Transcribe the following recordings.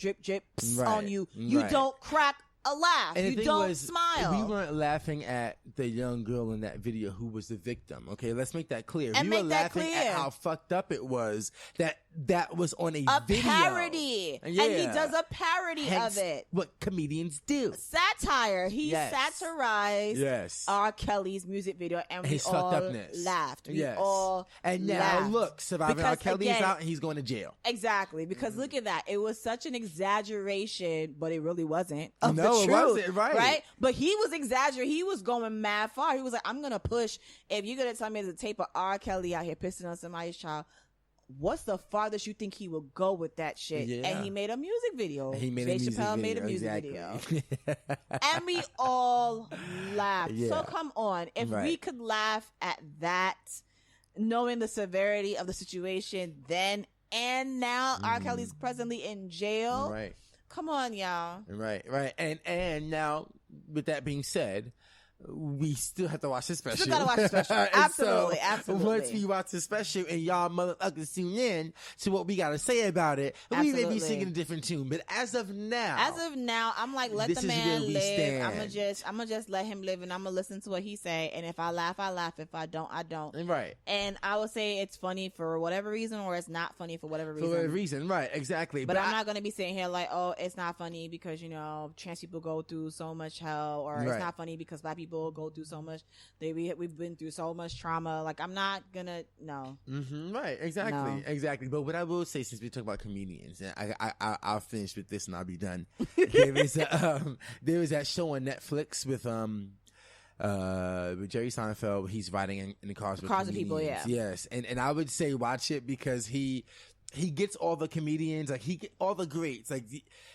drip, drip on you. You don't crack a laugh. And you don't smile. We weren't laughing at the young girl in that video who was the victim. Okay, let's make that clear. And we were laughing at how fucked up it was that was on a video. Parody. Yeah. And he does a parody of it. What comedians do. Satire. He satirized R. Kelly's music video, and we all laughed. We all and now laughed. Look, Surviving R. Kelly is out and he's going to jail. Exactly. Because look at that. It was such an exaggeration, but it really wasn't. No, it wasn't. Right. But he was exaggerating. He was going mad far. He was like, I'm going to push. If you're going to tell me there's a tape of R. Kelly out here pissing on somebody's child, what's the farthest you think he will go with that shit? Yeah. And he made a music video. Chappelle made a music video. And we all laughed. Yeah. So come on. If we could laugh at that, knowing the severity of the situation then and now, R. Kelly's presently in jail. Right. Come on, y'all. Right. And now, with that being said, we still have to watch the special. Still gotta watch the special. Absolutely. Once we watch the special and y'all motherfuckers tune in to what we gotta say about it, we may be singing a different tune. But as of now, I'm like, let the man live. I'm gonna just let him live, and I'm gonna listen to what he say. And if I laugh, I laugh. If I don't, I don't. Right. And I would say it's funny for whatever reason, or it's not funny for whatever reason. For whatever reason, right? Exactly. But I'm not gonna be sitting here like, oh, it's not funny because trans people go through so much hell, or it's not funny because black people go through so much. We've been through so much trauma. Like, I'm not gonna right. Exactly. But what I will say, since we talk about comedians, and I'll finish with this and I'll be done. there was that show on Netflix with Jerry Seinfeld. He's riding in the cars with people. Yeah. Yes, and I would say watch it because he gets all the comedians, like all the greats. Like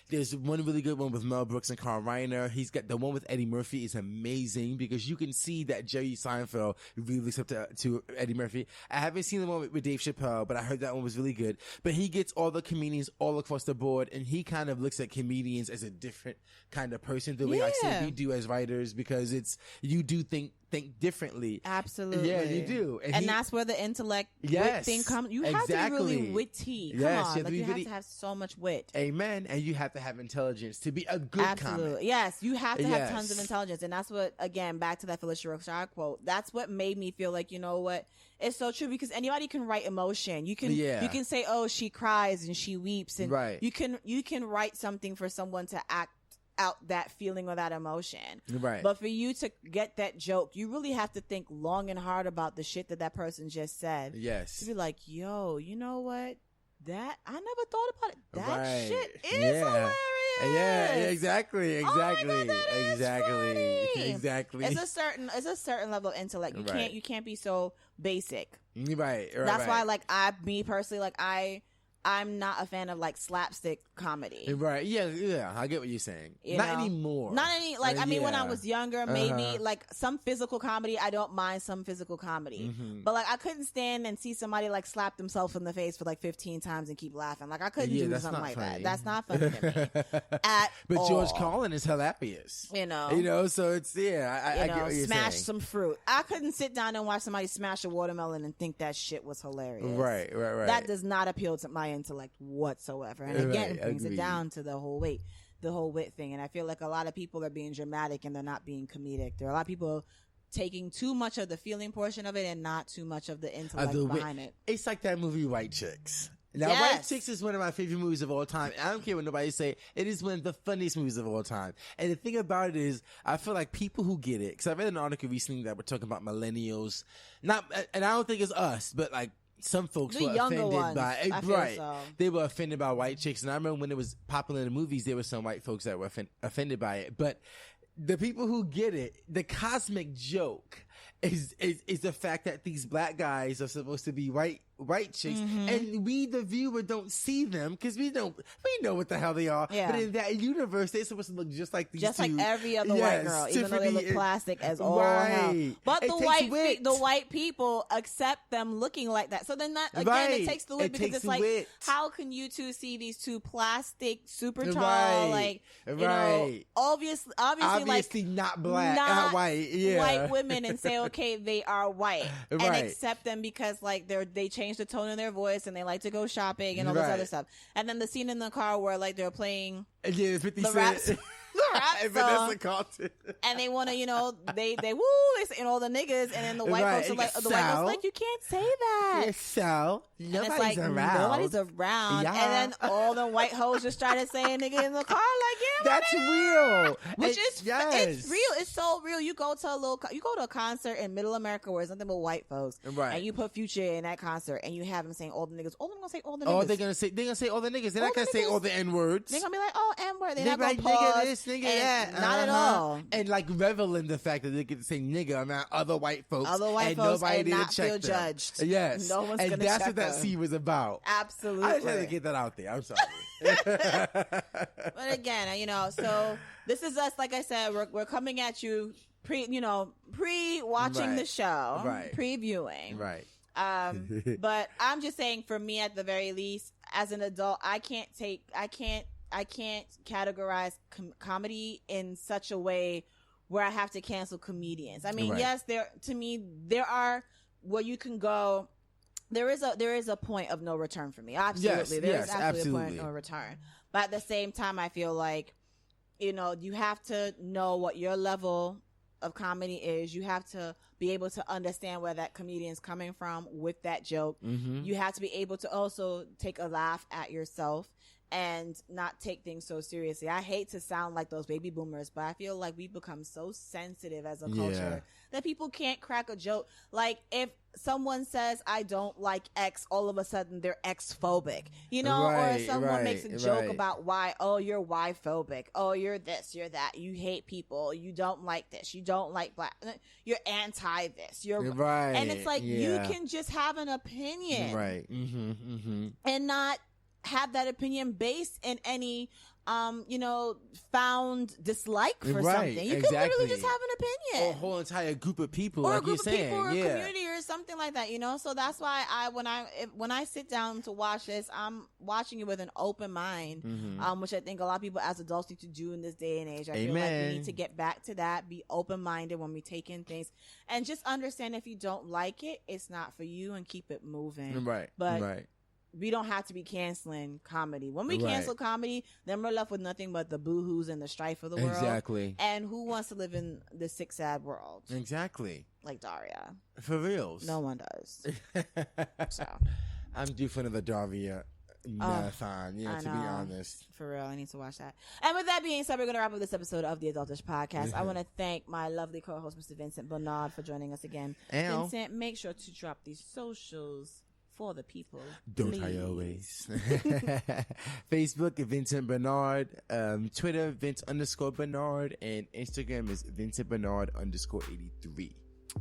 there's one really good one with Mel Brooks and Carl Reiner. He's got the one with Eddie Murphy is amazing because you can see that Jerry Seinfeld really looks up to Eddie Murphy. I haven't seen the one with Dave Chappelle, but I heard that one was really good. But he gets all the comedians all across the board, and he kind of looks at comedians as a different kind of person, the way I say we do as writers, because you do think differently. Absolutely. Yeah, you do. And that's where the intellect wit thing comes. You have to be really witty. Come on. You have to have so much wit. Amen. And you have to have intelligence to be a good comic. Yes, you have to have tons of intelligence. And that's what, again, back to that Felicia Rashad quote, that's what made me feel like, you know what? It's so true, because anybody can write emotion. You can say, oh, she cries and she weeps, and you can write something for someone to act out that feeling or that emotion. Right. But for you to get that joke, you really have to think long and hard about the shit that person just said. Yes. To be like, yo, you know what? That, I never thought about it. That shit is hilarious. Yeah, exactly. Oh my God, Exactly. It's a certain level of intellect. You can't be so basic. Right. That's why, like, me personally, like, I'm not a fan of like slapstick comedy. Right. Yeah. I get what you're saying. Not anymore. Not any, like, I mean, when I was younger, maybe like some physical comedy, I don't mind some physical comedy. Mm-hmm. But like, I couldn't stand and see somebody like slap themselves in the face for like 15 times and keep laughing. Like, I couldn't do something like that. That's not funny to me. But all. George Carlin is hilarious. So it's, I get what you're smash saying. some fruit. I couldn't sit down and watch somebody smash a watermelon and think that shit was hilarious. Right. That does not appeal to my intellect whatsoever. And again, it brings it down to the whole wit thing. And I feel like a lot of people are being dramatic and they're not being comedic. There are a lot of people taking too much of the feeling portion of it and not too much of the intellect behind it. It's like that movie White Chicks. Now, White Chicks is one of my favorite movies of all time. I don't care what nobody say. It is one of the funniest movies of all time. And the thing about it is, I feel like people who get it, because I read an article recently that we're talking about millennials, and I don't think it's us, but like, some folks were offended by it. Right. So. They were offended by White Chicks. And I remember when it was popular in the movies, there were some white folks that were offended by it. But the people who get it, the cosmic joke is the fact that these black guys are supposed to be white chicks, and we, the viewer, don't see them because we know what the hell they are. Yeah. But in that universe, they're supposed to look just like these like every other white girl, even though they look plastic as all hell. But the white people accept them looking like that. So then that again, it takes the wit, because it's like, how can you two see these two plastic, super tall, like obviously like not black, not white, white women and say, okay, they are white, and accept them because like they change the tone in their voice and they like to go shopping and all this other stuff. And then the scene in the car where like they're playing the rap song, and they want to, you know, they woo, they say, and all the niggas, and then the white folks are like, the white folks like, you can't say that. So nobody's around. Nobody's around. Yeah. And then all the white hoes just started saying nigga in the car, like, yeah, that's real. Which is it's real. It's so real. You go to a concert in Middle America where it's nothing but white folks, and you put Future in that concert, and you have them saying all the niggas. All them gonna say all the niggas. Oh, they're gonna say all the niggas. They're not gonna say all the N words. They're gonna be like, oh, N word. They're not gonna like, pause. Nigga this, nigga that. Not at all. And like revel in the fact that they get to say nigga around other white folks. And nobody did not feel judged. Yes. No one's and gonna that's check what that them. scene was about. Absolutely. I just had to get that out there. I'm sorry. But again, you know, so this is us. Like I said, we're coming at you pre-watching the show, previewing, but I'm just saying, for me, at the very least, as an adult, I can't categorize comedy in such a way where I have to cancel comedians. I mean, yes, there are where you can go. There is a point of no return for me. Absolutely. There is absolutely a point of no return. But at the same time, I feel like, you know, you have to know what your level of comedy is. You have to be able to understand where that comedian's coming from with that joke. Mm-hmm. You have to be able to also take a laugh at yourself and not take things so seriously. I hate to sound like those baby boomers, but I feel like we've become so sensitive as a culture that people can't crack a joke. Like, if someone says, I don't like X, all of a sudden they're X-phobic, you know? Or if someone makes a joke about why, oh, you're Y-phobic, oh, you're this, you're that, you hate people, you don't like this, you don't like black, you're anti this, you're and it's like, you can just have an opinion, and not have that opinion based in any found dislike for something. You can literally just have an opinion, or a whole entire group of people, or like a group you're of saying, people, or a community, or something like that. You know, so that's why when I sit down to watch this, I'm watching it with an open mind, which I think a lot of people as adults need to do in this day and age. I feel like we need to get back to that, be open minded when we take in things, and just understand if you don't like it, it's not for you, and keep it moving. But we don't have to be canceling comedy. When we cancel comedy, then we're left with nothing but the boo-hoos and the strife of the world. Exactly. And who wants to live in the sick, sad world? Exactly. Like Daria. For reals. No one does. So I'm due for another Daria marathon, to be honest. For real, I need to watch that. And with that being said, we're going to wrap up this episode of the Adultish Podcast. I want to thank my lovely co-host, Mr. Vincent Bernard, for joining us again. Vincent, make sure to drop these socials for the people. Don't I always? Facebook, Vincent Bernard. Twitter, Vince_Bernard. And Instagram is Vincent Bernard _83.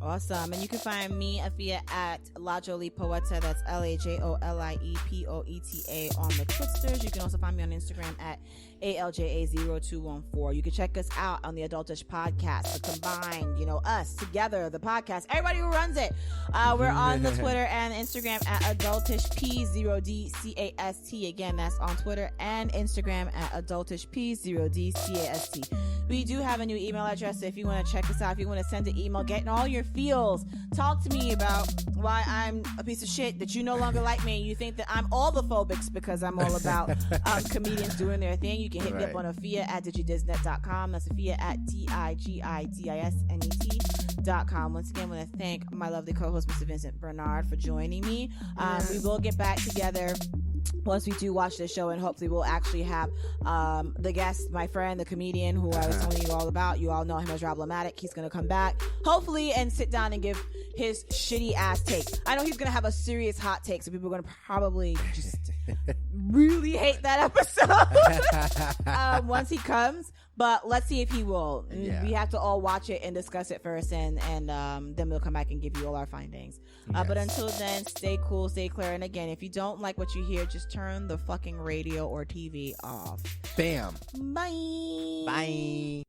Awesome. And you can find me, Afiya, at La Jolie Poeta. That's LAJOLIEPOETA on the Twisters. You can also find me on Instagram at ALJA0214. You can check us out on the Adultish Podcast, the combined, us together, the podcast, everybody who runs it. We're on the Twitter and Instagram at AdultishP0DCAST. Again, that's on Twitter and Instagram at AdultishP0DCAST. We do have a new email address, so if you want to check us out, if you want to send an email, getting all your feels, talk to me about why I'm a piece of shit, that you no longer like me, and you think that I'm all the phobics because I'm all about comedians doing their thing. You can hit me up on Afiya at digidisnet.com. That's Afiya at TIGIDISNET.com. Once again, I want to thank my lovely co-host, Mr. Vincent Bernard, for joining me. We will get back together once we do watch the show, and hopefully we'll actually have the guest, my friend, the comedian who I was telling you all about. You all know him as Problematic. He's going to come back, hopefully, and sit down and give his shitty ass take. I know he's going to have a serious hot take, so people are going to probably just really hate that episode once he comes. But let's see if he will. We have to all watch it and discuss it first, and then we'll come back and give you all our findings. But until then, stay cool, stay clear. And again, if you don't like what you hear, just turn the fucking radio or TV off. Bam. Bye. Bye.